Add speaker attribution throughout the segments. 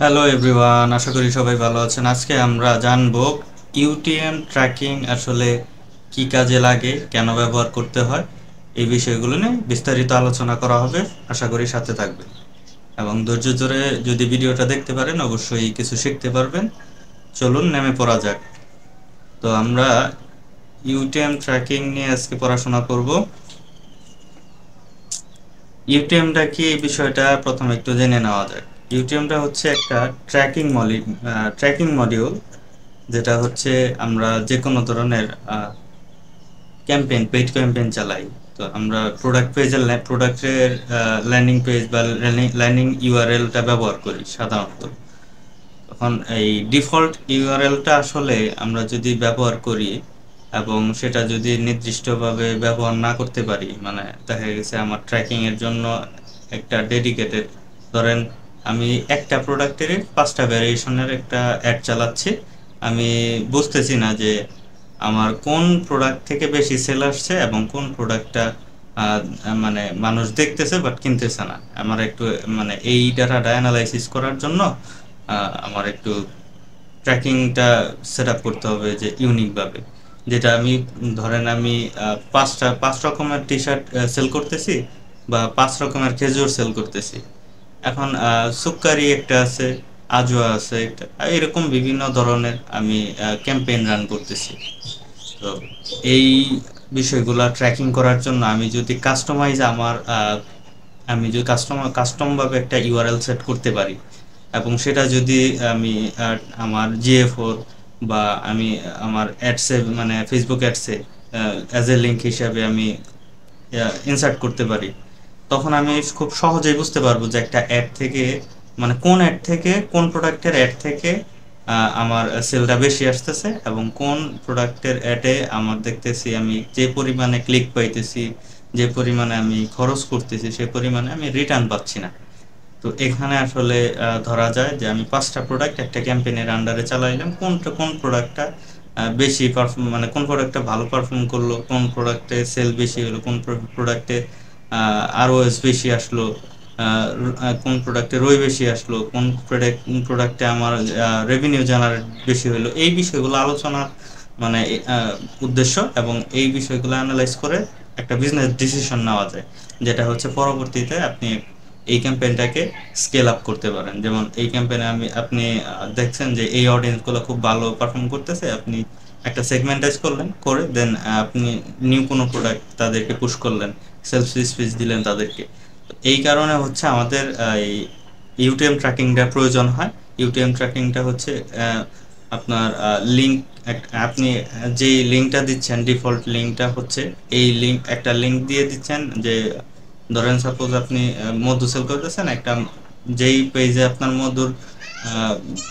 Speaker 1: Hello everyone, আশা করি সবাই ভালো আছেন। আজকে আমরা জানবো ইউটিএম ট্র্যাকিং আসলে কি কাজে লাগে, কেন ব্যবহার করতে হয়, এই বিষয়গুলো নিয়ে বিস্তারিত আলোচনা করা হবে। আশা করি সাথে থাকবেন এবং ধৈর্য ধরে যদি ভিডিওটা দেখতে পারেন অবশ্যই কিছু শিখতে পারবেন। চলুন নেমে পড়া যাক। তো আমরা ইউটিএম ট্র্যাকিং নিয়ে আজকে পড়াশোনা করব। ইউটিএমটা কি, এই বিষয়টা প্রথমে একটু জেনে নেওয়া যাক। ইউটিএমটা হচ্ছে একটা ট্র্যাকিং মডিউল, যেটা হচ্ছে আমরা যে কোনো ধরনের পেইড ক্যাম্পেইন চালাই। তো আমরা প্রোডাক্টের ল্যান্ডিং পেজ বা ল্যান্ডিং ইউআরএলটা ব্যবহার করি সাধারণত। তখন এই ডিফল্ট ইউআরএলটা আসলে আমরা যদি ব্যবহার করি এবং সেটা যদি নির্দিষ্টভাবে ব্যবহার না করতে পারি, মানে দেখা গেছে আমার ট্র্যাকিং এর জন্য একটা ডেডিকেটেড, ধরেন আমি একটা প্রোডাক্টের 5টা ভ্যারিয়েশনের একটা অ্যাড চালাচ্ছি, আমি বুঝতেছি না যে আমার কোন প্রোডাক্ট থেকে বেশি সেল আসছে এবং কোন প্রোডাক্টটা মানে মানুষ দেখতেছে বাট কিনতেছে না। আমার একটু মানে এই ডাটাটা অ্যানালাইসিস করার জন্য আমার একটু ট্র্যাকিংটা সেট আপ করতে হবে যে ইউনিকভাবে, যেটা আমি ধরেন আমি 5 রকমের টি শার্ট সেল করতেছি বা 5 রকমের খেজুর সেল করতেছি। এখন সুক্কারি একটা আছে, আজোয়া আছে একটা, এরকম বিভিন্ন ধরনের আমি ক্যাম্পেইন রান করতেছি। তো এই বিষয়গুলা ট্র্যাকিং করার জন্য আমি যদি কাস্টম ভাবে একটা ইউআরএল সেট করতে পারি এবং সেটা যদি আমি আমার জিএফও বা আমি আমার অ্যাডসে মানে ফেসবুক অ্যাডসে অ্যাজ এ লিঙ্ক হিসাবে আমি ইনসার্ট করতে পারি, তখন আমি খুব সহজেই বুঝতে পারবো যে একটা অ্যাড থেকে মানে কোন অ্যাড থেকে কোন প্রোডাক্টের অ্যাড থেকে আমার সেলটা বেশি আসতেছে এবং কোন প্রোডাক্টের অ্যাডে আমার দেখতেছি আমি যে পরিমাণে ক্লিক পাইতেছি, যে পরিমাণে আমি খরচ করতেছি সে পরিমাণে আমি রিটার্ন পাচ্ছি না। তো এখানে আসলে ধরা যায় যে আমি 5টা প্রোডাক্ট একটা ক্যাম্পেইনের আন্ডারে চালাইলাম, কোন প্রোডাক্টটা বেশি পারফর্ম মানে কোন প্রোডাক্টটা ভালো পারফর্ম করলো, কোন প্রোডাক্টে সেল বেশি হলো, কোন প্রোডাক্টে আরওএস বেশি আসলো, কোন প্রোডাক্টে রই বেশি আসলো, কোন প্রোডাক্টে আমার রেভিনিউ জেনারেট বেশি হলো। এই বিষয়গুলো আলোচনার মানে উদ্দেশ্য, এবং এই বিষয়গুলো অ্যানালাইজ করে একটা বিজনেস ডিসিশন নেওয়া যায়, যেটা হচ্ছে পরবর্তীতে আপনি এই ক্যাম্পেইনটাকে স্কেল আপ করতে পারেন। যেমন এই ক্যাম্পেইনে আপনি দেখছেন যে এই অডিয়েন্সগুলো খুব ভালো পারফর্ম করতেছে, আপনি একটা সেগমেন্টাইজ করলেন, করে দেন আপনি নিউ কোনো প্রোডাক্ট তাদেরকে পুশ করলেন, সেলস স্পিচ দিলেন তাদেরকে। তো এই কারণে হচ্ছে আমাদের এই ইউটিএম ট্র্যাকিংটা প্রয়োজন হয়। ইউটিএম ট্র্যাকিংটা হচ্ছে আপনার লিঙ্ক, আপনি যেই লিঙ্কটা দিচ্ছেন ডিফল্ট লিঙ্কটা হচ্ছে এই একটা লিঙ্ক দিয়ে দিচ্ছেন যে ধরেন সাপোজ আপনি মধু সেল করতেছেন, একটা যেই পেজে আপনার মধুর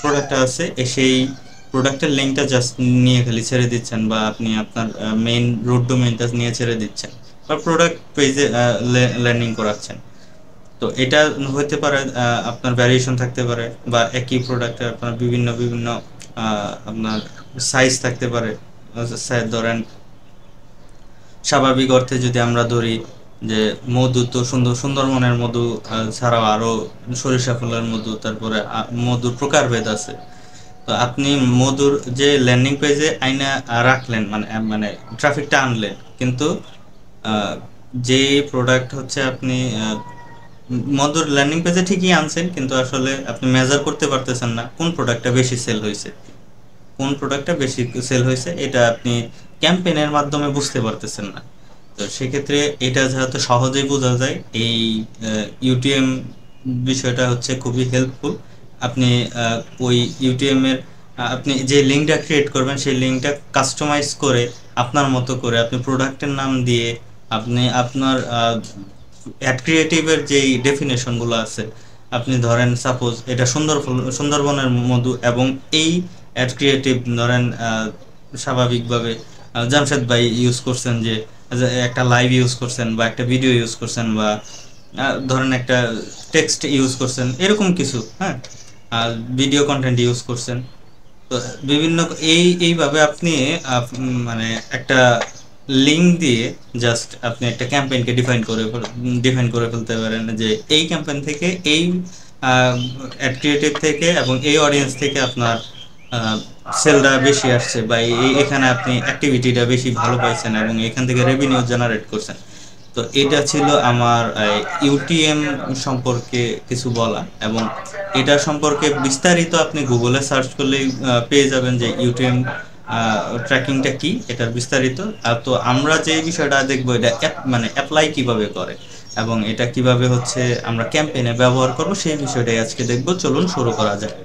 Speaker 1: প্রোডাক্ট আছে সেই প্রোডাক্টের লিঙ্কটা জাস্ট নিয়ে খালি ছেড়ে দিচ্ছেন, বা আপনি আপনার মেইন রুট ডোমেইনটা নিয়ে ছেড়ে দিচ্ছেন বা প্রোডাক্ট পেজে ল্যান্ডিং করাচ্ছেন। তো এটা হতে পারে আপনার ভ্যারিয়েশন থাকতে পারে, বা একই প্রোডাক্টের আপনার বিভিন্ন বিভিন্ন আপনার সাইজ থাকতে পারে। ধরেন স্বাভাবিক অর্থে যদি আমরা ধরি যে মধু তো সুন্দরবনের মধু ছাড়াও আরো সরিষা ফুলের মধু, তারপরে মধুর প্রকারভেদ আছে। তো আপনি মধুর যে ল্যান্ডিং পেজে আইনা রাখলেন, মানে ট্রাফিকটা আনলেন, কিন্তু আহ, যে প্রোডাক্ট হচ্ছে আপনি মধুর ল্যান্ডিং পেজে ঠিকই আনছেন, কিন্তু আসলে আপনি মেজার করতে পারতেছেন না কোন প্রোডাক্টটা বেশি সেল হয়েছে, এটা আপনি ক্যাম্পেইনের মাধ্যমে বুঝতে পারতেছেন না। তো সেক্ষেত্রে এটা যেহেতু সহজেই বোঝা যায়, এই ইউটিএম বিষয়টা হচ্ছে খুবই হেল্পফুল। আপনি ওই ইউটিএম এর আপনি যে লিঙ্কটা ক্রিয়েট করবেন সেই লিঙ্কটা কাস্টমাইজ করে আপনার মতো করে আপনি প্রোডাক্টের নাম দিয়ে আপনি আপনার অ্যাড ক্রিয়েটিভের যেই ডেফিনেশনগুলো আছে, আপনি ধরেন সাপোজ এটা সুন্দরবনের মধু, এবং এই অ্যাড ক্রিয়েটিভ ধরেন স্বাভাবিকভাবে জামশেদ ভাই ইউজ করছেন, যে একটা লাইভ ইউজ করছেন বা একটা ভিডিও ইউজ করছেন, বা ধরেন একটা টেক্সট ইউজ করছেন, এরকম কিছু, হ্যাঁ, আর ভিডিও কন্টেন্ট ইউজ করছেন। তো বিভিন্ন এইভাবে আপনি মানে একটা লিঙ্ক দিয়ে জাস্ট আপনি একটা ক্যাম্পেইনকে ডিফাইন করে ফেলতে পারেন যে এই ক্যাম্পেইন থেকে এই অ্যাড ক্রিয়েটিভ থেকে এবং এই অডিয়েন্স থেকে আপনার সেলটা বেশি আসছে, বা এখানে আপনি অ্যাক্টিভিটিটা বেশি ভালো পাইছেন এবং এখান থেকে রেভিনিউ জেনারেট করছেন। তো এটা ছিল আমার ইউটিএম সম্পর্কে কিছু বলা, এবং এটা সম্পর্কে বিস্তারিত আপনি গুগলে সার্চ করলেই পেয়ে যাবেন যে ইউটিএম ট্র্যাকিংটা কি, এটার বিস্তারিত। তো আমরা যে বিষয়টা দেখবো, এটা মানে অ্যাপ্লাই কিভাবে করে এবং এটা কিভাবে হচ্ছে আমরা ক্যাম্পেইনে ব্যবহার করব, সেই বিষয়টাই আজকে দেখবো। চলুন শুরু করা যাক।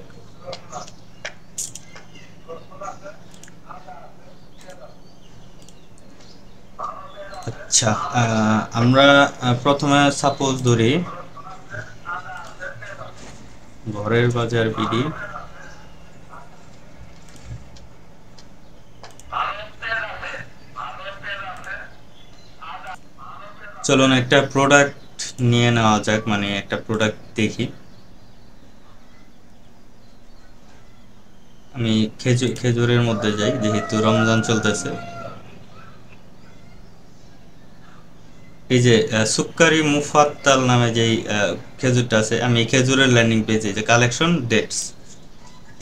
Speaker 1: আচ্ছা, আমরা প্রথমে সাপোজ ধরি ঘরের বাজার বিডি। চলুন একটা প্রোডাক্ট নিয়ে নেওয়া যাক, মানে একটা প্রোডাক্ট দেখি। আমি খেজুরের মধ্যে যাই, যেহেতু রমজান চলতেছে। এই যে সুক্কারি মুফাত্তাল নামে যেই খেজুরটা আছে, আমি এই খেজুরের ল্যান্ডিং পেজে যে কালেকশন ডেটস,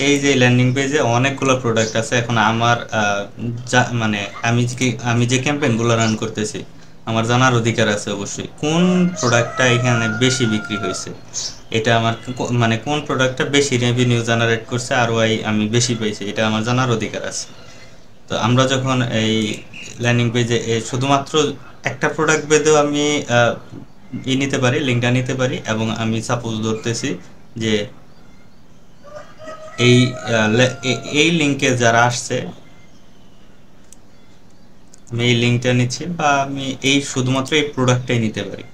Speaker 1: এই যে ল্যান্ডিং পেজে অনেকগুলো প্রোডাক্ট আছে। এখন আমার মানে আমি যে ক্যাম্পেইনগুলো রান করতেছি, আমার জানার অধিকার আছে অবশ্যই কোন প্রোডাক্টটা এখানে বেশি বিক্রি হয়েছে। এটা আমার মানে কোন প্রোডাক্টটা বেশি রেভিনিউ জেনারেট করছে, আর ওয়াই আমি বেশি পাইছি, এটা আমার জানার অধিকার আছে। তো আমরা যখন এই ল্যান্ডিং পেজে শুধুমাত্র একটা প্রোডাক্ট বেঁধেও আমি নিতে পারি, লিঙ্কটা নিতে পারি, এবং আমি সাপোজ ধরতেছি যে এই এই লিঙ্কে যারা আসছে, আমি এই লিঙ্কটা নিচ্ছি, বা আমি এই শুধুমাত্র এই প্রোডাক্টটাই নিতে পারি।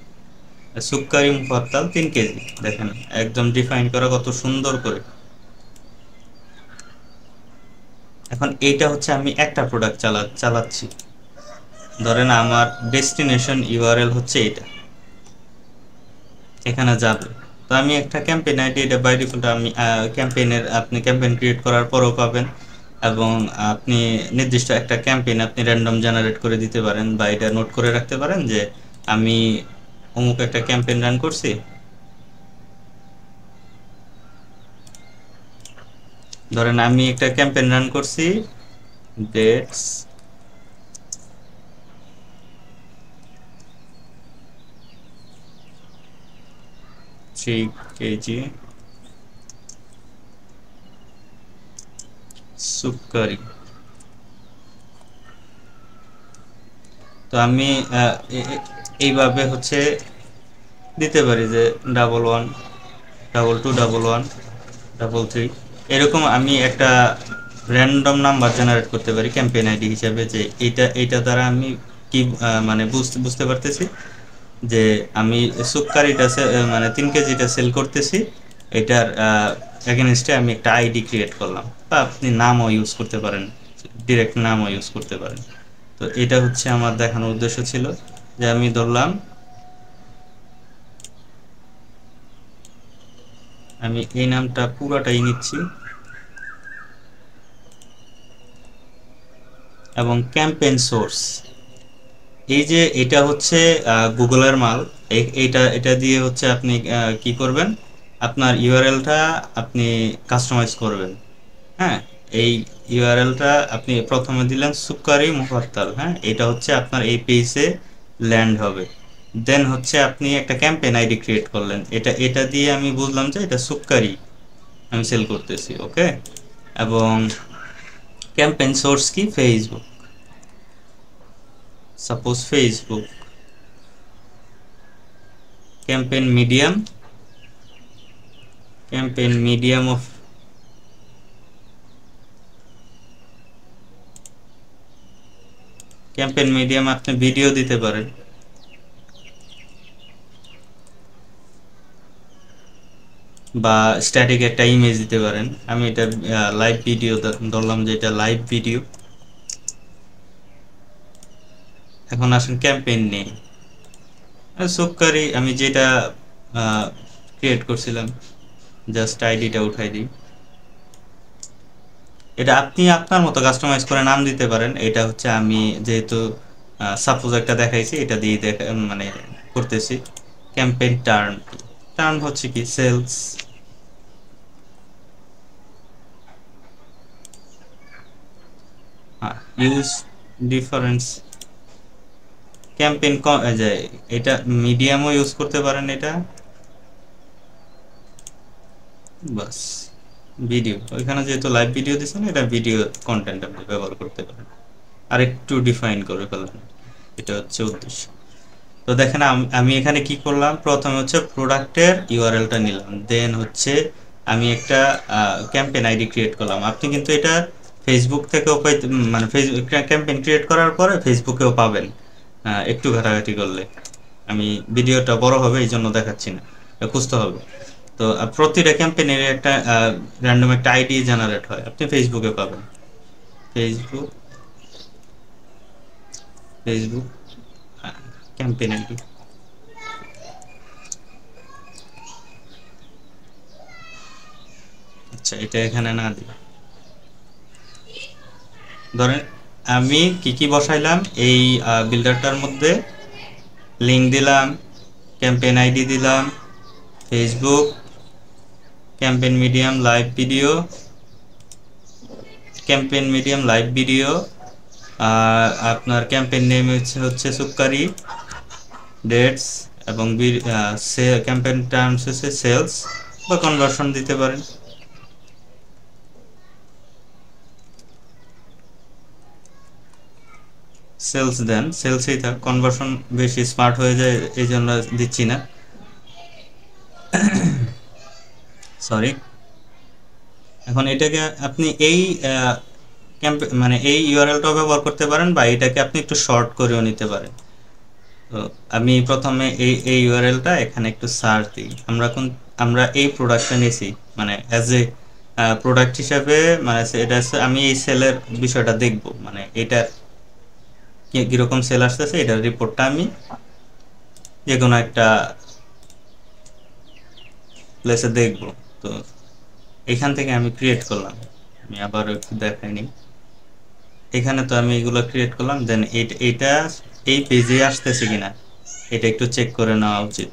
Speaker 1: সুক্কারি মুফাত্তাল 3 কেজি, দেখেন একদম ডিফাইন করা কত সুন্দর করে। এখন এইটা হচ্ছে আমি একটা প্রোডাক্ট চালাচ্ছি। ধরেন আমার ডেস্টিনেশন ইউআরএল হচ্ছে এটা, এখানে যাবে। তো আমি একটা ক্যাম্পেইন আইডি, এটা বাই ডিফল্ট আমি ক্যাম্পেইনের, আপনি ক্যাম্পেইন ক্রিয়েট করার পরও পাবেন, এবং আপনি নির্দিষ্ট একটা ক্যাম্পেইন আপনি র্যান্ডম জেনারেট করে দিতে পারেন, বা এটা নোট করে রাখতে পারেন যে আমি অমুক একটা ক্যাম্পেইন রান করছি। ধরেন আমি একটা ক্যাম্পেইন রান করছি, ডেটস 3 কেজি সুক্কারি। তো আমি এইভাবে হচ্ছে দিতে পারি যে 11 22 11 33, এরকম আমি একটা র্যান্ডম নাম্বার জেনারেট করতে পারি ক্যাম্পেইন আইডি হিসাবে, যে এইটা দ্বারা আমি কি মানে বুঝতে পারতেছি যে আমি সুক্কারিটা মানে 3 কেজিটা সেল করতেছি। এটার এগেনস্টে আমি একটা আইডি ক্রিয়েট করলাম, বা আপনি নামও ইউজ করতে পারেন, ডিরেক্ট নামও ইউজ করতে পারেন। তো এটা হচ্ছে আমার দেখানোর উদ্দেশ্য ছিল, যে আমি ধরলাম আমি এই নামটা পুরোটাই নিচ্ছি, এবং ক্যাম্পেইন সোর্স, এই যে এটা হচ্ছে গুগলের মাল। এটা দিয়ে হচ্ছে আপনি কি করবেন, আপনার ইউআরএলটা আপনি কাস্টমাইজ করবেন। হ্যাঁ, এই ইউআরএলটা আপনি প্রথমে দিলেন সুক্কারি মুফাত্তাল, হ্যাঁ, এটা হচ্ছে আপনার এই পেজে ল্যান্ড হবে। দেন হচ্ছে আপনি একটা ক্যাম্পেইন আইডি ক্রিয়েট করলেন, এটা দিয়ে আমি বুঝলাম যে এটা সুক্কারি আমি সেল করতেছি, ওকে। এবং ক্যাম্পেইন সোর্স কি, Facebook, suppose Facebook. Campaign medium, campaign medium of campaign medium আপনি ভিডিও দিতে পারেন, বা স্ট্যাটিক একটা ইমেজ দিতে পারেন। আমি এটা লাইভ ভিডিও ধরলাম, যে এটা লাইভ ভিডিও। এখন আসেন ক্যাম্পেইন নেই, সুক্কারি আমি যেটা ক্রিয়েট করছিলাম, জাস্ট আইডিটা উঠাই দিই। এটা আপনি আপনার মতো কাস্টমাইজ করে নাম দিতে পারেন। এটা হচ্ছে আমি যেহেতু সাপোজ একটা দেখাইছি, এটা দিয়ে মানে করতেছি। ক্যাম্পেইন টার্ন, টার্ন হচ্ছে কি সেলস, ইউজ ডিফারেন্স ক্যাম্পেইন যে এটা মিডিয়ামও ইউজ করতে পারেন, এটা বাস ভিডিও ওইখানে যেহেতু লাইভ ভিডিও দিচ্ছেন, এটা ভিডিও কন্টেন্ট আপনি ব্যবহার করতে পারেন, আর একটু ডিফাইন করে ফেলেন, এটা হচ্ছে উদ্দেশ্য। তো দেখেন আমি এখানে কি করলাম, প্রথমে হচ্ছে প্রোডাক্টের ইউআরএলটা নিলাম, দেন হচ্ছে আমি একটা ক্যাম্পেইন আইডি ক্রিয়েট করলাম। আপনি কিন্তু এটা ফেসবুক থেকেও মানে ফেসবুক ক্যাম্পেইন ক্রিয়েট করার পরে ফেসবুকেও পাবেন একটু ঘাটাঘাটি করলে। আমি ভিডিওটা বড় হবে এই জন্য দেখাচ্ছি না, এটা খুঁজতে হবে। তো প্রতিটা ক্যাম্পেইনের একটা র্যান্ডম একটা আইডি জেনারেট হয়, আপনি ফেসবুকে পাবেন। ফেসবুক ফেসবুক ক্যাম্পেইন আইডি, আচ্ছা এটা এখানে না দিই, ধরেন আমি কি কি বসাইলাম এই বিল্ডারটার মধ্যে, লিঙ্ক দিলাম, ক্যাম্পেইন আইডি দিলাম, Facebook, campaign medium live video, campaign medium live video, আপনার ক্যাম্পেইন নেম হচ্ছে সুক্কারি, ডেটস এবং ক্যাম্পেইন টার্মস হচ্ছে সেলস বা কনভার্সন দিতে পারেন। সেলস দেন, সেলসেই থাক, কনভার্সন বেশি স্মার্ট হয়ে যায় এই জন্য দিচ্ছি না, সরি। এখন এটাকে আপনি এই মানে এই ইউআরএলটাও ব্যবহার করতে পারেন, বা এটাকে আপনি একটু শর্ট করেও নিতে পারেন। তো আমি প্রথমে এই ইউআরএলটা এখানে একটু সার্চ দিই, আমরা এই প্রোডাক্টটা নিয়েছি মানে অ্যাজ এ প্রোডাক্ট হিসাবে, মানে এটা আমি এই সেলের বিষয়টা দেখব, মানে এটার কিরকম সেল আসতেছে এটার রিপোর্টটা আমি যে কোনো একটা প্লেসে দেখব। তো এখান থেকে আমি ক্রিয়েট করলাম, আমি আবার একটু দেখাইনি, এখানে তো আমি এগুলো ক্রিয়েট করলাম, দেন এটা এই পেজে আসতেছে কিনা এটা একটু চেক করে নেওয়া উচিত।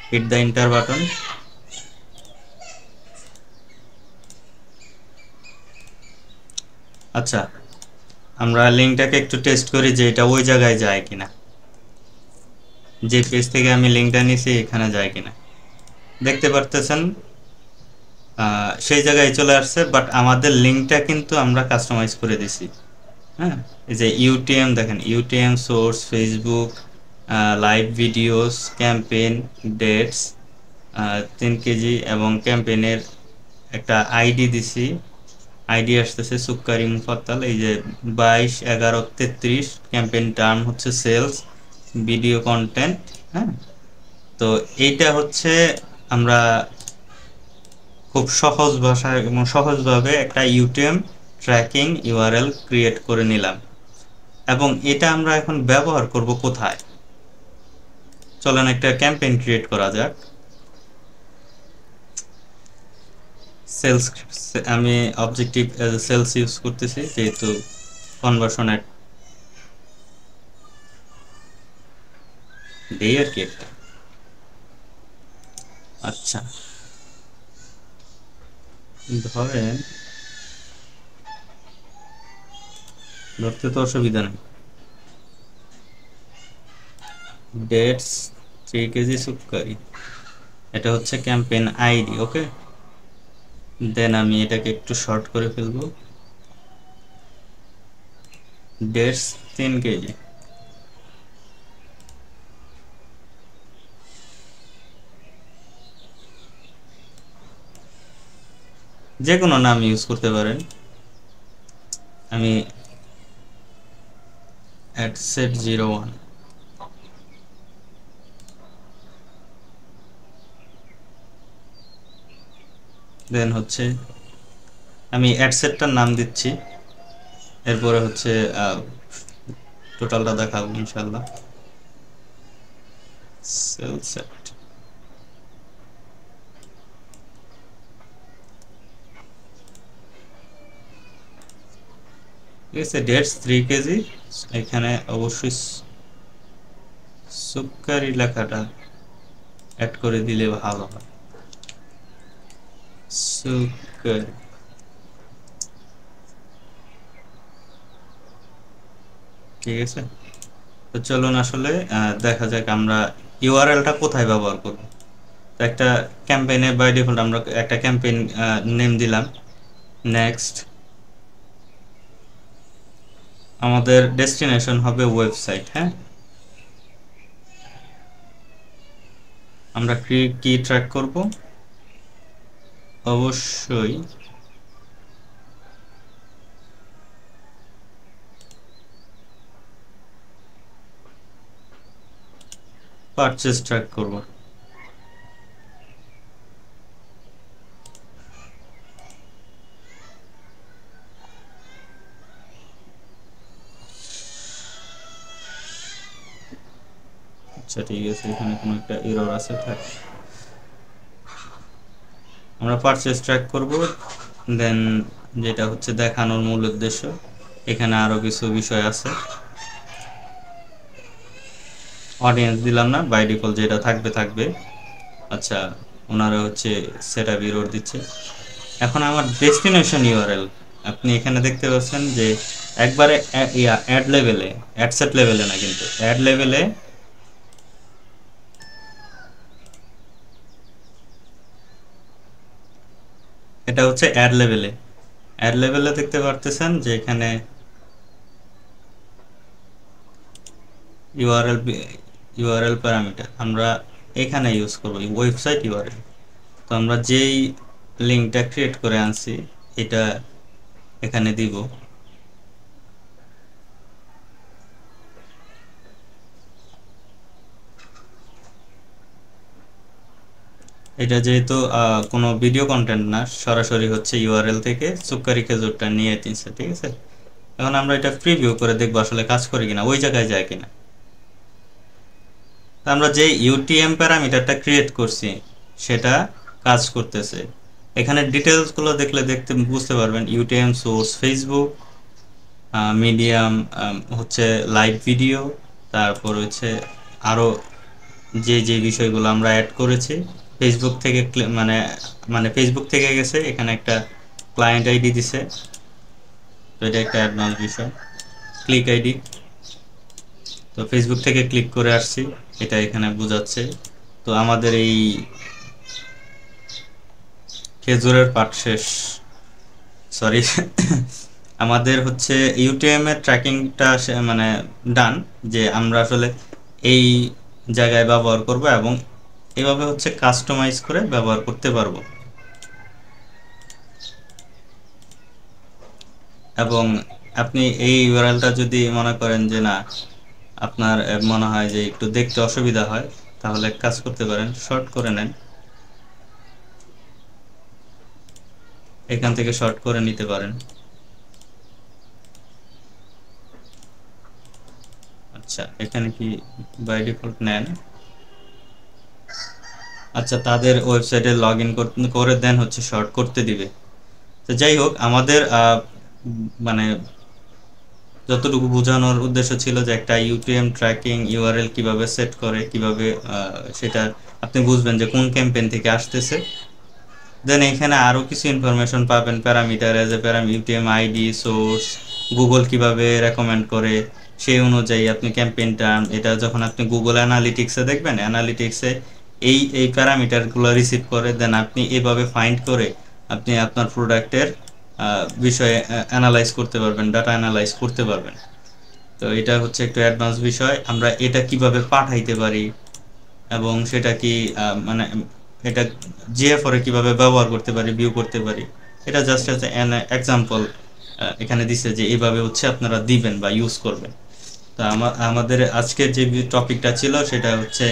Speaker 1: হিট দ্য এন্টার বাটন, আচ্ছা আমরা লিঙ্কটাকে একটু টেস্ট করি যে এটা ওই জায়গায় যায় কিনা, যে পেজ থেকে আমি লিঙ্কটা নিয়েছি এখানে যায় কিনা। দেখতে পারতেছেন সেই জায়গায় চলে আসছে, বাট আমাদের লিঙ্কটা কিন্তু আমরা কাস্টমাইজ করে দিছি। হ্যাঁ, এই যে ইউটিএম দেখেন, UTM source, Facebook, live videos, campaign, dates, 3 KG, এবং ক্যাম্পেইনের একটা আইডি দিছি, আইডি আসতেছে সুক্কারি মুফাত্তাল, এই যে 22/11/33, ক্যাম্পেইন টার্ম হচ্ছে সেলস, ভিডিও কন্টেন্ট। হ্যাঁ, তো এইটা হচ্ছে আমরা খুব সহজ ভাষায় এবং সহজভাবে একটা ইউটিএম ট্র্যাকিং ইউআরএল ক্রিয়েট করে নিলাম, এবং এটা আমরা এখন ব্যবহার করব কোথায়। চলেন একটা ক্যাম্পেইন ক্রিয়েট করা যাক। সেলস, আমি অবজেক্টিভ সেলস ইউজ করতেছি যেহেতু কনভার্সন দেই আর কি একটা। আচ্ছা ধরেন, ধরতে তো অসুবিধা নেই, ডেটস 3 কেজি সুক্কারি, এটা হচ্ছে ক্যাম্পেইন আইডি। ওকে, দেন আমি এটাকে একটু শর্ট করে ফেলবো, ডেটস 3 কেজি। যে কোনো নাম ইউজ করতে পারেন, আমি @set01, দেন হচ্ছে আমি অ্যাডসেটটার নাম দিচ্ছি, এরপরে হচ্ছে টোটালটা দেখাবো ইনশাল্লাহ। সেল সেট, ঠিক আছে, ডেটস 3 কেজি, এখানে অবশ্যই সুক্কারি লেখাটা অ্যাড করে দিলে ভালো হয়, সুক্কারি। ঠিক আছে। তো চলুন আসলে দেখা যাক আমরা ইউআরএলটা কোথায় ব্যবহার করব। তো একটা ক্যাম্পেইনে বাই ডিফল্ট আমরা একটা ক্যাম্পেইন নেম দিলাম। নেক্সট আমাদের ডেস্টিনেশন হবে ওয়েবসাইট। হ্যাঁ, আমরা কি ট্র্যাক করব, অবশ্যই পারচেজ ট্র্যাক করব। আচ্ছা ঠিক আছে, এখানে কোনো একটা এরর আছে, থাক। আমরা পারচেজ ট্র্যাক করব। দেন যেটা হচ্ছে দেখানোর মূল উদ্দেশ্য, এখানে আরো কিছু বিষয় আছে। অডিয়েন্স দিলাম না, বাই ডিফল্ট যেটা থাকবে থাকবে। আচ্ছা, ওনারা হচ্ছে সেটআপ এরর দিচ্ছে। এখন আমার ডেস্টিনেশন ইউআরএল আপনি এখানে দেখতে পাচ্ছেন যে একবারে অ্যাড লেভেলে, অ্যাড সেট লেভেলে না, কিন্তু অ্যাড লেভেলে এটা হচ্ছে অ্যাড লেভেলে দেখতে পারতেছেন যে এখানে ইউআরএল ইউআরএল প্যারামিটার আমরা এখানে ইউজ করব, ওয়েবসাইট ইউআরএল। তো আমরা যেই লিঙ্কটা ক্রিয়েট করে আনছি এটা এখানে দিব। এটা যেহেতু কোনো ভিডিও কন্টেন্ট না, সরাসরি হচ্ছে ইউআরএল থেকে সুক্কারি খেজুরটা নিয়ে দিচ্ছে, ঠিক আছে। এখন আমরা এটা প্রিভিউ করে দেখবো আসলে কাজ করে কিনা, ওই জায়গায় যায় কিনা। তা আমরা যে ইউটিএম প্যারামিটারটা ক্রিয়েট করছি সেটা কাজ করতেছে। এখানে ডিটেলসগুলো দেখতে বুঝতে পারবেন। ইউটিএম সোর্স ফেসবুক, মিডিয়াম হচ্ছে লাইভ ভিডিও, তারপর হচ্ছে আরও যে বিষয়গুলো আমরা অ্যাড করেছি ফেসবুক থেকে, মানে মানে ফেসবুক থেকে গেছে, এখানে একটা ক্লায়েন্ট আইডি দিছে। তো এটা একটা অ্যাডভান্স বিষয়, ক্লিক আইডি। তো ফেসবুক থেকে ক্লিক করে আসছি, এটা এখানে বোঝাচ্ছে। তো আমাদের এই খেজুরের পাট শেষ, সরি আমাদের হচ্ছে ইউটিএম এর ট্র্যাকিংটা মানে ডান, যে আমরা আসলে এই জায়গায় ব্যবহার করব এবং এভাবে হচ্ছে কাস্টমাইজ করে ব্যবহার করতে পারবো। এবং আপনি এই ইউআরএলটা যদি মনে করেন যে না, আপনার মনে হয় যে একটু দেখতে অসুবিধা হয়, তাহলে কাজ করতে পারেন, শর্ট করে নেন, এখান থেকে শর্ট করে নিতে পারেন। আচ্ছা, এখানে কি বাই ডিফল্ট নেন? আচ্ছা, তাদের ওয়েবসাইটে লগ ইন করে দেন হচ্ছে শর্ট করতে দিবে। তো যাই হোক, আমাদের মানে যতটুকু বোঝানোর উদ্দেশ্য ছিল যে একটা ইউটিএম ট্র্যাকিং ইউআরএল কিভাবে সেট করে, কিভাবে সেটা আপনি বুঝবেন যে কোন ক্যাম্পেইন থেকে আসতেছে। দেন এখানে আরও কিছু ইনফরমেশন পাবেন, parameter as a UTM ID, source, Google কিভাবে রেকমেন্ড করে সেই অনুযায়ী আপনি ক্যাম্পেইনটা, এটা যখন আপনি গুগল অ্যানালিটিক্সে দেখবেন, অ্যানালিটিক্সে এই প্যারামিটারগুলো রিসিভ করে, দেন আপনি এভাবে ফাইন্ড করে আপনি আপনার প্রোডাক্টের বিষয়ে অ্যানালাইজ করতে পারবেন, ডাটা অ্যানালাইজ করতে পারবেন। তো এটা হচ্ছে একটু অ্যাডভান্স বিষয়। আমরা এটা কিভাবে পাঠাইতে পারি এবং সেটা কি মানে এটা জিএফআর এ কিভাবে ব্যবহার করতে পারি, ভিউ করতে পারি, এটা জাস্ট অ্যাজ অ্যান এক্সাম্পল এখানে দিছে যে এইভাবে হচ্ছে আপনারা দিবেন বা ইউজ করবেন। তো আমাদের আজকের যে টপিকটা ছিল সেটা হচ্ছে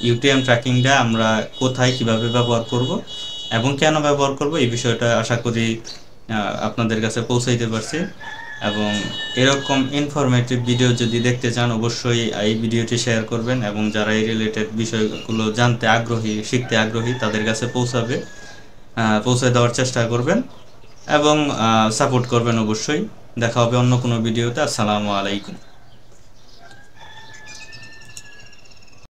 Speaker 1: ইউটিএম ট্র্যাকিংটা আমরা কোথায় কিভাবে ব্যবহার করব এবং কেন ব্যবহার করব, এই বিষয়টা আশা করি আপনাদের কাছে পৌঁছাইতে পারছি। এবং এরকম ইনফরমেটিভ ভিডিও যদি দেখতে চান, অবশ্যই এই ভিডিওটি শেয়ার করবেন এবং যারা এই রিলেটেড বিষয়গুলো জানতে আগ্রহী, শিখতে আগ্রহী, তাদের কাছে পৌঁছে দেওয়ার চেষ্টা করবেন এবং সাপোর্ট করবেন অবশ্যই। দেখা হবে অন্য কোনো ভিডিওতে। আসসালামু আলাইকুম।